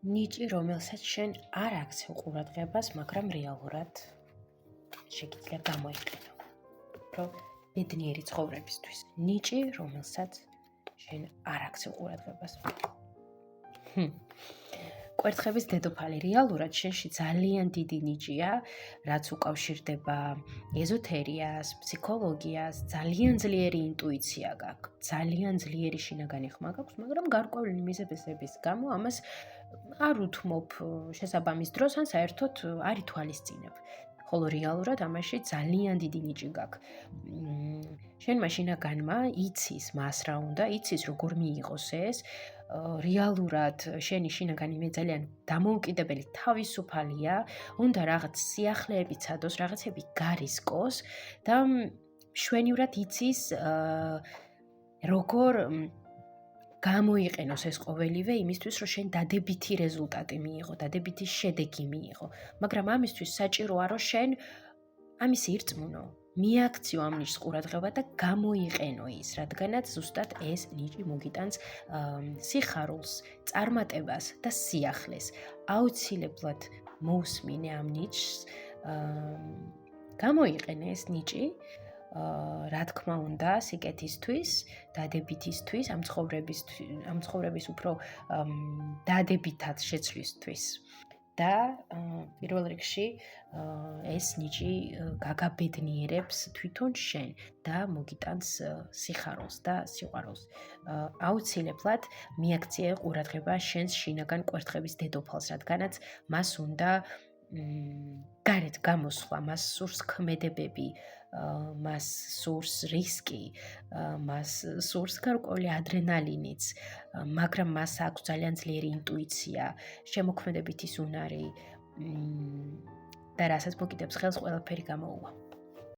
ნიჭი, რომელსაც შენ არ აქცევ ყურადღებას, მაგრამ რეალურად შეგიძლია გამოიყენო, რომ ბედნიერი ცხოვრებისთვის. ნიჭი, რომელსაც შენ არ აქცევ ყურადღებას. კვერთხების დედოფალი რეალურად შენში ძალიან დიდი ნიჭია, რაც უკავშირდება ეზოთერიას, ფსიქოლოგიას, ძალიან ძლიერი ინტუიცია გაქვს, ძალიან ძლიერი შინაგანი ხმა გაქვს, მაგრამ გარკვეული მიზეზების გამო ამას არ უთმობ შესაბამის დროს, ან საერთოდ არ ითვალისწინებ. ხოლო რეალურად ამაში ძალიან დიდი ნიჭი გაქვს. შენმა შინაგანმა იცის მას რა უნდა, იცის როგორ მიიღოს ეს, რეალურად შენი შინაგანი მე ძალიან დამოუკიდებელი თავისუფალია, უნდა რაღაც სიახლეები ცადოს, რაღაცები გარისკოს და მშვენივრად იცის როგორ გამოიყენოს ეს ყოველივე იმისთვის, რომ შენ დადებითი რეზულტატი მიიღო, დადებითი შედეგი მიიღო. მაგრამ ამისთვის საჭიროა, რომ შენ ამის ირწმუნო, მიაქციო ამ ნიშს ყურადღება და გამოიყენო ის, რადგანაც ზუსტად ეს ნიჭი მოგიტანს სიხარულს, წარმატებას და სიახლეს. აუცილებლად მოусმინე ამ ნიშს, გამოიყენე ეს ნიჭი, რა თქმა უნდა, სიკეთისთვის, დადებითისთვის, ამ ცხოვრების უფრო დადებითად შეცვლისთვის. და პირველ რიგში ეს ნიჭი გაგაბედნიერებს თვითონ შენ და მოგიტანს სიხარულს და სიყვარულს. აუცილებლად მიაქციე ყურადღება შენს შინაგან კვერთხების დედოფალს, რადგანაც მას უნდა გარეთ გამოსვლა, მას სურს ქმედებები, მას სურს რისკი, მას სურს გარკვეული ადრენალინიც, მაგრამ მას აქვს ძალიან ძლიერი ინტუიცია, შემოქმედებითი უნარი და რასაც მოკიდებს ხელს ყველაფერი გამოუვა.